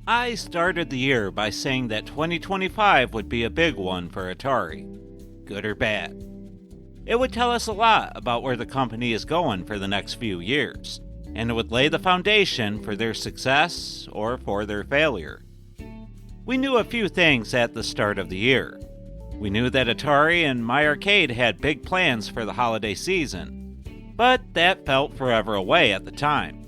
I started the year by saying that 2025 would be a big one for Atari, good or bad. It would tell us a lot about where the company is going for the next few years, and it would lay the foundation for their success or for their failure. We knew a few things at the start of the year. We knew that Atari and My Arcade had big plans for the holiday season, but that felt forever away at the time.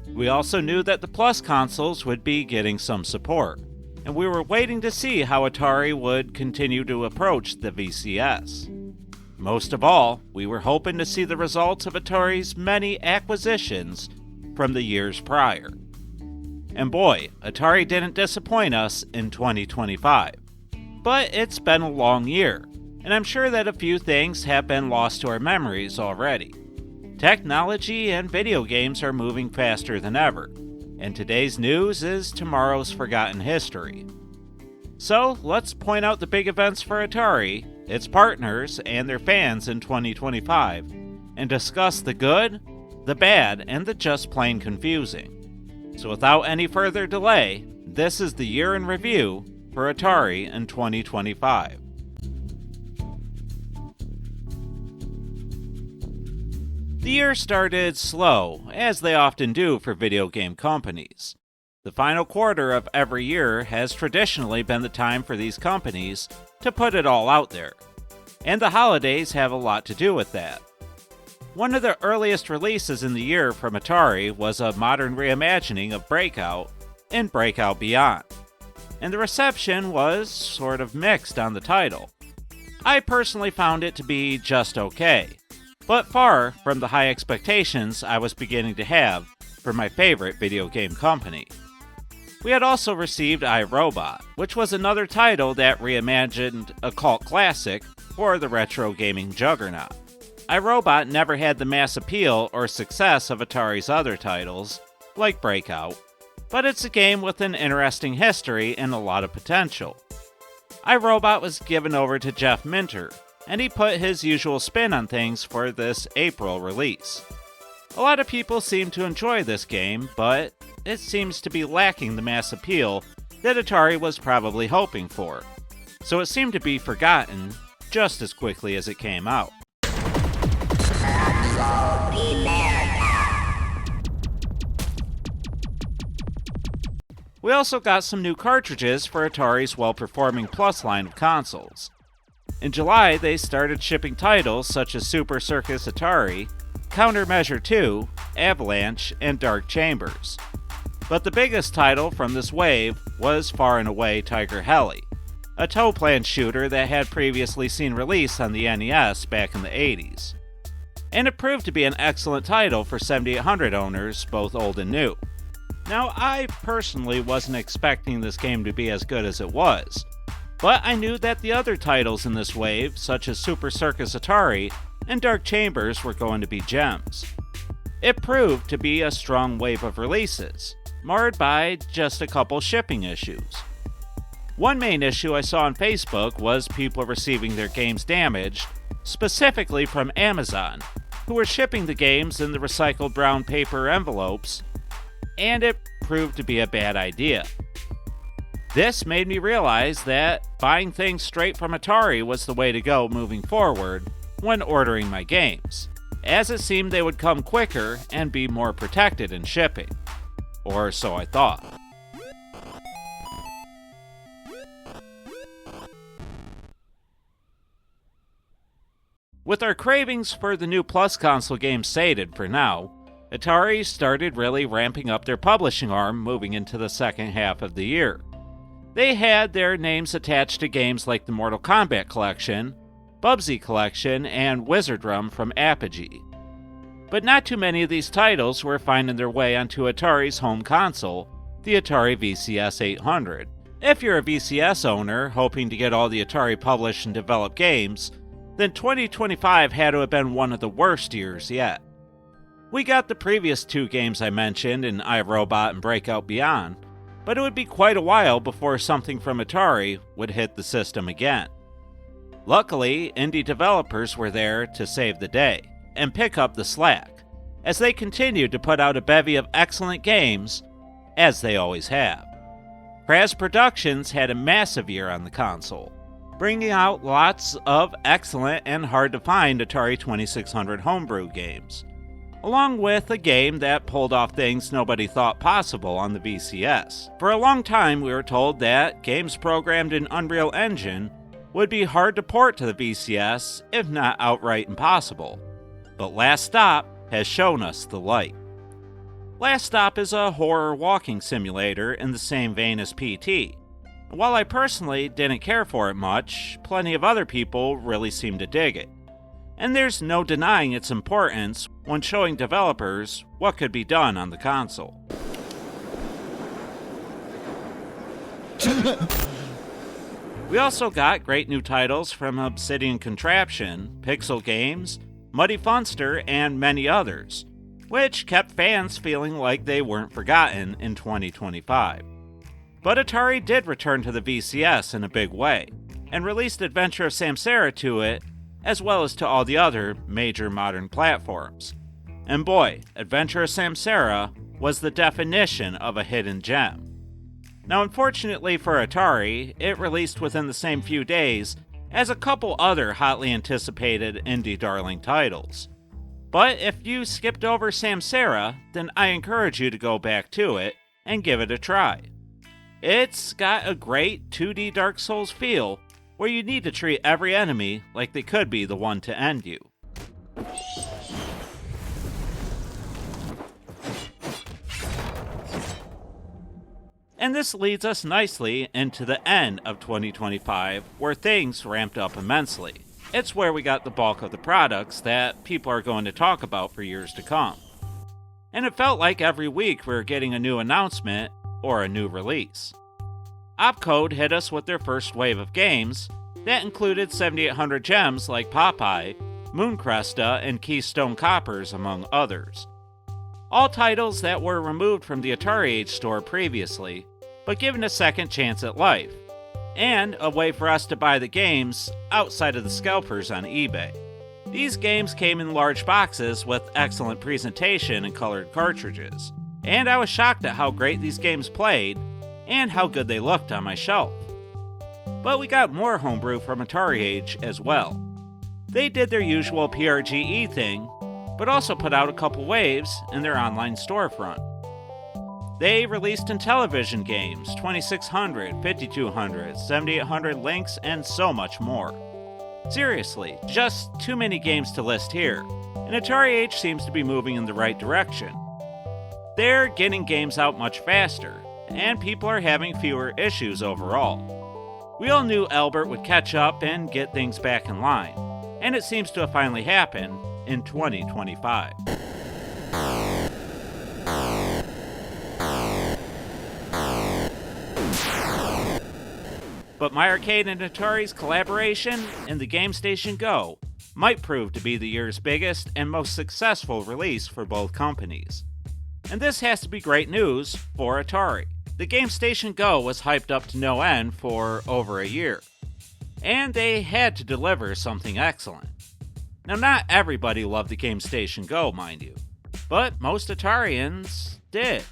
We also knew that the Plus consoles would be getting some support, and we were waiting to see how Atari would continue to approach the VCS. Most of all, we were hoping to see the results of Atari's many acquisitions from the years prior. And boy, Atari didn't disappoint us in 2025. But it's been a long year, and I'm sure that a few things have been lost to our memories already. Technology and video games are moving faster than ever, and today's news is tomorrow's forgotten history. So let's point out the big events for Atari, its partners, and their fans in 2025, and discuss the good, the bad, and the just plain confusing. So without any further delay, this is the year in review for Atari in 2025. The year started slow, as they often do for video game companies. The final quarter of every year has traditionally been the time for these companies to put it all out there, and the holidays have a lot to do with that. One of the earliest releases in the year from Atari was a modern reimagining of Breakout and Breakout Beyond, and the reception was sort of mixed on the title. I personally found it to be just okay, but far from the high expectations I was beginning to have for my favorite video game company. We had also received iRobot, which was another title that reimagined a cult classic for the retro gaming juggernaut. iRobot never had the mass appeal or success of Atari's other titles, like Breakout, but it's a game with an interesting history and a lot of potential. iRobot was given over to Jeff Minter, and he put his usual spin on things for this April release. A lot of people seem to enjoy this game, but it seems to be lacking the mass appeal that Atari was probably hoping for, so it seemed to be forgotten just as quickly as it came out. We also got some new cartridges for Atari's well-performing Plus line of consoles. In July, they started shipping titles such as Super Circus Atari, Countermeasure 2, Avalanche, and Dark Chambers. But the biggest title from this wave was far and away Tiger Heli, a toe plan shooter that had previously seen release on the NES back in the 80s. And it proved to be an excellent title for 7800 owners, both old and new. Now, I personally wasn't expecting this game to be as good as it was, but I knew that the other titles in this wave, such as Super Circus Atari and Dark Chambers, were going to be gems. It proved to be a strong wave of releases, marred by just a couple shipping issues. One main issue I saw on Facebook was people receiving their games damaged, specifically from Amazon, who were shipping the games in the recycled brown paper envelopes, and it proved to be a bad idea. This made me realize that buying things straight from Atari was the way to go moving forward when ordering my games, as it seemed they would come quicker and be more protected in shipping. Or so I thought. With our cravings for the new Plus console games sated for now, Atari started really ramping up their publishing arm moving into the second half of the year. They had their names attached to games like the Mortal Kombat Collection, Bubsy Collection, and Wizardrum from Apogee. But not too many of these titles were finding their way onto Atari's home console, the Atari VCS 800. If you're a VCS owner hoping to get all the Atari published and developed games, then 2025 had to have been one of the worst years yet. We got the previous two games I mentioned in iRobot and Breakout Beyond, but it would be quite a while before something from Atari would hit the system again. Luckily, indie developers were there to save the day and pick up the slack, as they continued to put out a bevy of excellent games, as they always have. Kraz Productions had a massive year on the console, bringing out lots of excellent and hard-to-find Atari 2600 homebrew games, along with a game that pulled off things nobody thought possible on the VCS. For a long time, we were told that games programmed in Unreal Engine would be hard to port to the VCS, if not outright impossible. But Last Stop has shown us the light. Last Stop is a horror walking simulator in the same vein as PT. While I personally didn't care for it much, plenty of other people really seemed to dig it. And there's no denying its importance when showing developers what could be done on the console. We also got great new titles from Obsidian Contraption, Pixel Games, Muddy Funster, and many others, which kept fans feeling like they weren't forgotten in 2025. But Atari did return to the VCS in a big way, and released Adventure of Samsara to it, as well as to all the other major modern platforms. And boy, Adventure of Samsara was the definition of a hidden gem. Now, unfortunately for Atari, it released within the same few days as a couple other hotly anticipated indie darling titles. But if you skipped over Samsara, then I encourage you to go back to it and give it a try. It's got a great 2D Dark Souls feel, where you need to treat every enemy like they could be the one to end you. And this leads us nicely into the end of 2025, where things ramped up immensely. It's where we got the bulk of the products that people are going to talk about for years to come. And it felt like every week we were getting a new announcement or a new release. Opcode hit us with their first wave of games that included 7800 gems like Popeye, Mooncresta, and Keystone Coppers, among others. All titles that were removed from the Atari Age store previously, but given a second chance at life, and a way for us to buy the games outside of the scalpers on eBay. These games came in large boxes with excellent presentation and colored cartridges, and I was shocked at how great these games played and how good they looked on my shelf. But we got more homebrew from Atari Age as well. They did their usual PRGE thing, but also put out a couple waves in their online storefront. They released Intellivision games, 2600, 5200, 7800 Lynx, and so much more. Seriously, just too many games to list here, and Atari Age seems to be moving in the right direction. They're getting games out much faster, and people are having fewer issues overall. We all knew Albert would catch up and get things back in line, and it seems to have finally happened in 2025. But My Arcade and Atari's collaboration in the GameStation Go might prove to be the year's biggest and most successful release for both companies. And this has to be great news for Atari. The GameStation Go was hyped up to no end for over a year, and they had to deliver something excellent. Now, not everybody loved the GameStation Go, mind you, but most Atarians did.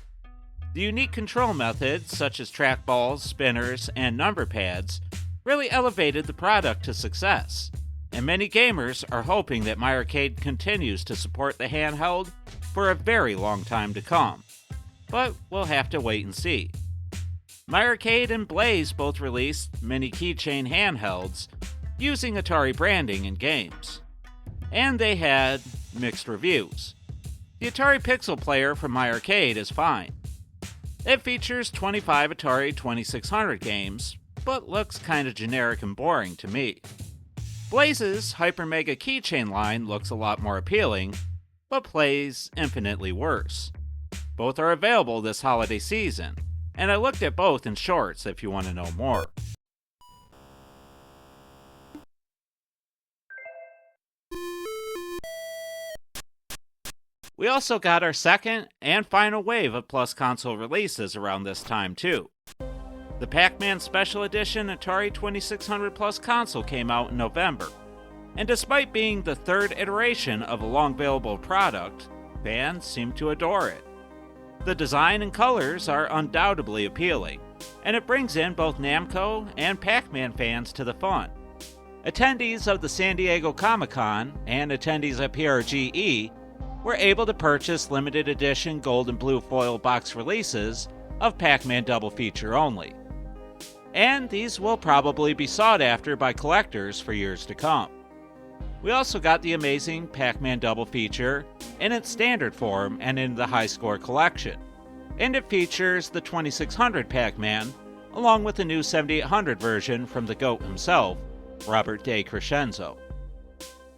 The unique control methods, such as trackballs, spinners, and number pads, really elevated the product to success, and many gamers are hoping that My Arcade continues to support the handheld for a very long time to come. But we'll have to wait and see. My Arcade and Blaze both released mini keychain handhelds using Atari branding in games, and they had mixed reviews. The Atari Pixel player from My Arcade is fine. It features 25 Atari 2600 games, but looks kinda generic and boring to me. Blaze's Hyper Mega keychain line looks a lot more appealing, but plays infinitely worse. Both are available this holiday season, and I looked at both in shorts if you want to know more. We also got our second and final wave of Plus console releases around this time too. The Pac-Man Special Edition Atari 2600 Plus console came out in November, and despite being the third iteration of a long-available product, fans seem to adore it. The design and colors are undoubtedly appealing, and it brings in both Namco and Pac-Man fans to the fun. Attendees of the San Diego Comic-Con and attendees at PRGE were able to purchase limited edition gold and blue foil box releases of Pac-Man Double Feature only. And these will probably be sought after by collectors for years to come. We also got the amazing Pac-Man Double Feature in its standard form and in the High Score collection. And it features the 2600 Pac-Man, along with the new 7800 version from the GOAT himself, Robert De Crescenzo.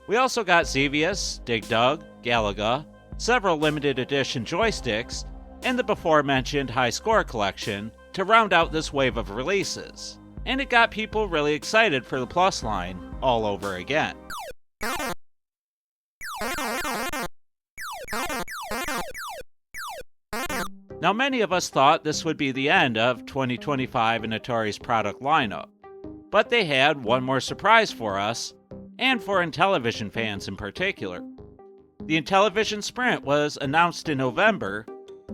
We also got Xevious, Dig Dug, Galaga, several limited edition joysticks, and the before-mentioned High Score collection to round out this wave of releases. And it got people really excited for the Plus line all over again. Now, many of us thought this would be the end of 2025 in Atari's product lineup, but they had one more surprise for us, and for Intellivision fans in particular. The Intellivision Sprint was announced in November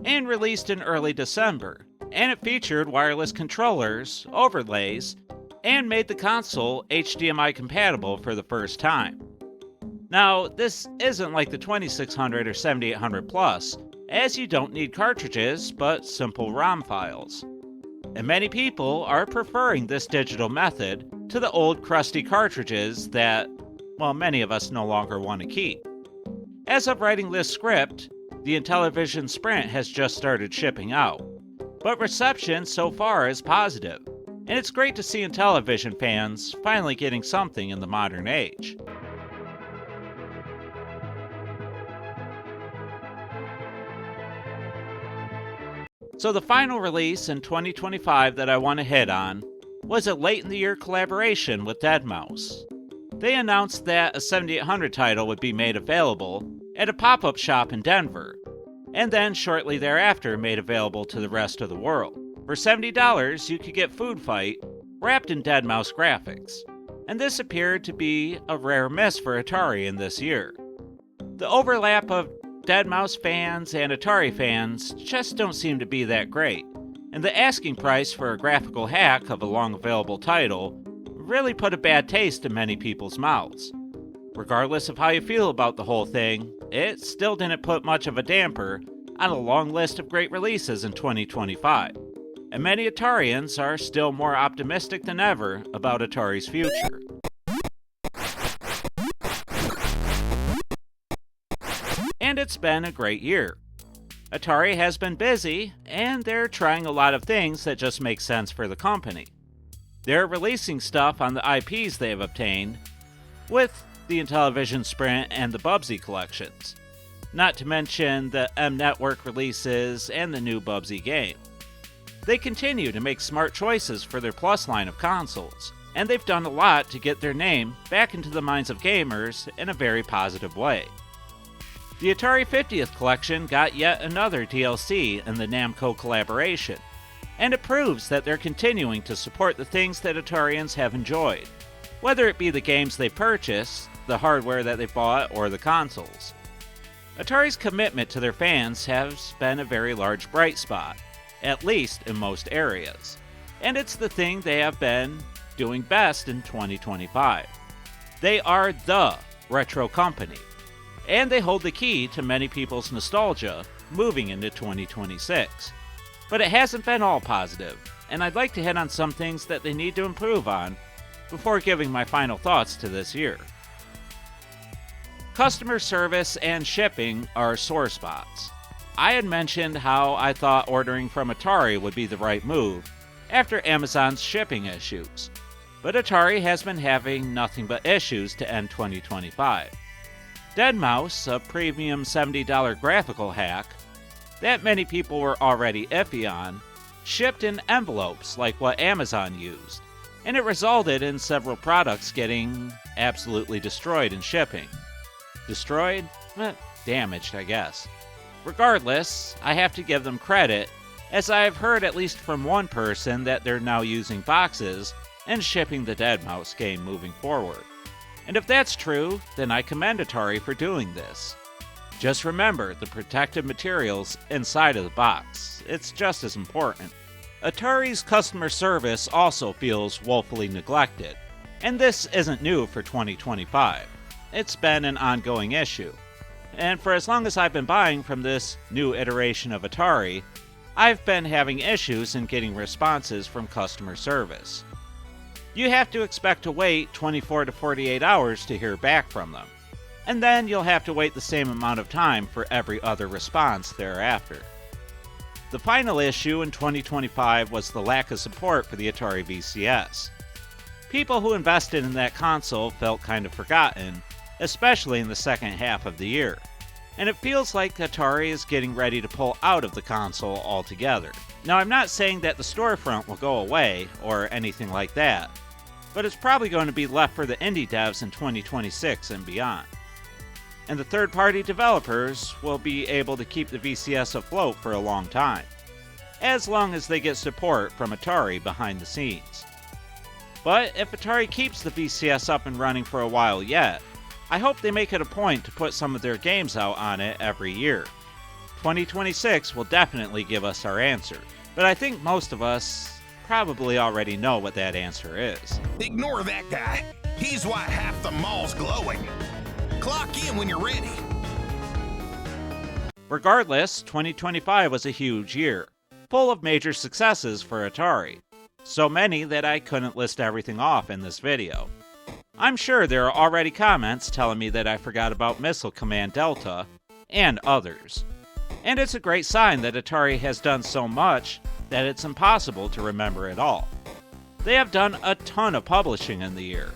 and released in early December, and it featured wireless controllers, overlays, and made the console HDMI compatible for the first time. Now, this isn't like the 2600 or 7800 Plus, as you don't need cartridges, but simple ROM files. And many people are preferring this digital method to the old crusty cartridges that, well, many of us no longer want to keep. As of writing this script, the Intellivision Sprint has just started shipping out, but reception so far is positive, and it's great to see Intellivision fans finally getting something in the modern age. So the final release in 2025 that I want to hit on was a late-in-the-year collaboration with Deadmau5. They announced that a 7800 title would be made available at a pop-up shop in Denver, and then shortly thereafter made available to the rest of the world. For $70, you could get Food Fight wrapped in Deadmau5 graphics, and this appeared to be a rare miss for Atari in this year. The overlap of Deadmau5 fans and Atari fans just don't seem to be that great, and the asking price for a graphical hack of a long-available title really put a bad taste in many people's mouths. Regardless of how you feel about the whole thing, it still didn't put much of a damper on a long list of great releases in 2025, and many Atarians are still more optimistic than ever about Atari's future. And it's been a great year. Atari has been busy, and they're trying a lot of things that just make sense for the company. They're releasing stuff on the IPs they have obtained, with the Intellivision Sprint and the Bubsy collections, not to mention the M-Network releases and the new Bubsy game. They continue to make smart choices for their Plus line of consoles, and they've done a lot to get their name back into the minds of gamers in a very positive way. The Atari 50th collection got yet another DLC in the Namco collaboration, and it proves that they're continuing to support the things that Atarians have enjoyed, whether it be the games they purchased, the hardware that they bought, or the consoles. Atari's commitment to their fans has been a very large bright spot, at least in most areas, and it's the thing they have been doing best in 2025. They are the retro company, and they hold the key to many people's nostalgia moving into 2026. But it hasn't been all positive, and I'd like to hit on some things that they need to improve on before giving my final thoughts to this year. Customer service and shipping are sore spots. I had mentioned how I thought ordering from Atari would be the right move after Amazon's shipping issues, but Atari has been having nothing but issues to end 2025. Deadmau5, a premium $70 graphical hack that many people were already iffy on, shipped in envelopes like what Amazon used, and it resulted in several products getting absolutely destroyed in shipping. Destroyed? Damaged, I guess. Regardless, I have to give them credit as I have heard at least from one person that they're now using boxes and shipping the Deadmau5 game moving forward. And if that's true, then I commend Atari for doing this. Just remember the protective materials inside of the box. It's just as important. Atari's customer service also feels woefully neglected, and this isn't new for 2025. It's been an ongoing issue. And for as long as I've been buying from this new iteration of Atari, I've been having issues in getting responses from customer service. You have to expect to wait 24 to 48 hours to hear back from them, and then you'll have to wait the same amount of time for every other response thereafter. The final issue in 2025 was the lack of support for the Atari VCS. People who invested in that console felt kind of forgotten, especially in the second half of the year, and it feels like Atari is getting ready to pull out of the console altogether. Now, I'm not saying that the storefront will go away or anything like that, but it's probably going to be left for the indie devs in 2026 and beyond. And the third-party developers will be able to keep the VCS afloat for a long time, as long as they get support from Atari behind the scenes. But if Atari keeps the VCS up and running for a while yet, I hope they make it a point to put some of their games out on it every year. 2026 will definitely give us our answer, but I think most of us probably already know what that answer is. Ignore that guy. He's why half the mall's glowing. Clock in when you're ready. Regardless, 2025 was a huge year, full of major successes for Atari. So many that I couldn't list everything off in this video. I'm sure there are already comments telling me that I forgot about Missile Command Delta, and others. And it's a great sign that Atari has done so much that it's impossible to remember it all. They have done a ton of publishing in the year.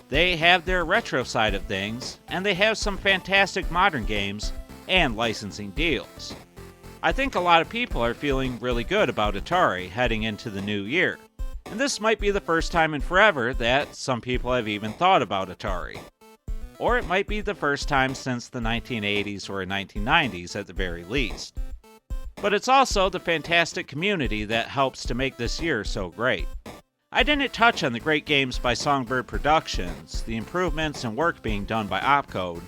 They have their retro side of things, and they have some fantastic modern games and licensing deals. I think a lot of people are feeling really good about Atari heading into the new year. And this might be the first time in forever that some people have even thought about Atari. Or it might be the first time since the 1980s or 1990s at the very least. But it's also the fantastic community that helps to make this year so great. I didn't touch on the great games by Songbird Productions, the improvements and work being done by Opcode,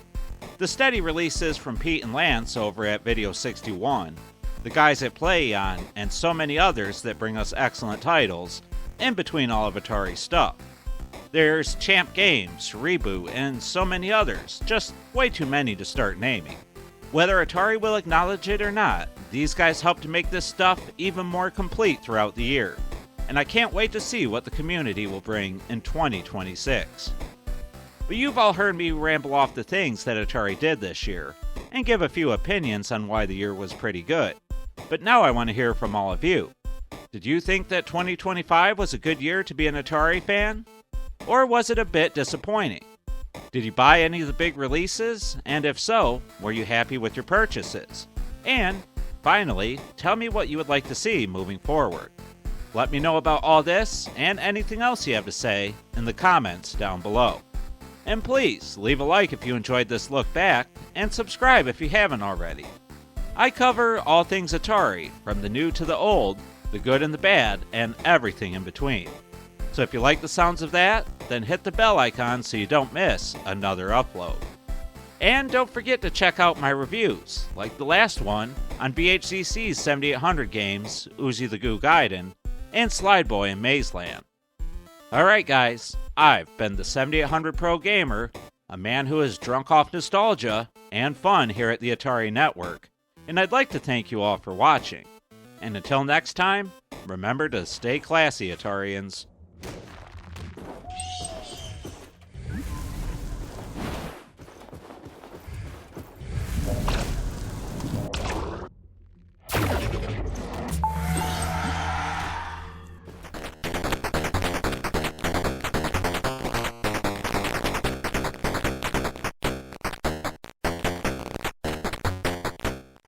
the steady releases from Pete and Lance over at Video 61, the guys at PlayOn, and so many others that bring us excellent titles in between all of Atari's stuff. There's Champ Games, Reboot, and so many others, just way too many to start naming. Whether Atari will acknowledge it or not, these guys help to make this stuff even more complete throughout the year, and I can't wait to see what the community will bring in 2026. But you've all heard me ramble off the things that Atari did this year, and give a few opinions on why the year was pretty good. But now I want to hear from all of you. Did you think that 2025 was a good year to be an Atari fan? Or was it a bit disappointing? Did you buy any of the big releases? And if so, were you happy with your purchases? And, finally, tell me what you would like to see moving forward. Let me know about all this and anything else you have to say in the comments down below. And please, leave a like if you enjoyed this look back, and subscribe if you haven't already. I cover all things Atari, from the new to the old, the good and the bad, and everything in between. So if you like the sounds of that, then hit the bell icon so you don't miss another upload. And don't forget to check out my reviews, like the last one on BHCC's 7800 games, Uzi the Goo Gaiden, and Slide Boy in Mazeland. Alright guys, I've been the 7800 Pro Gamer, a man who is drunk off nostalgia and fun here at the Atari Network, and I'd like to thank you all for watching. And until next time, remember to stay classy, Atarians.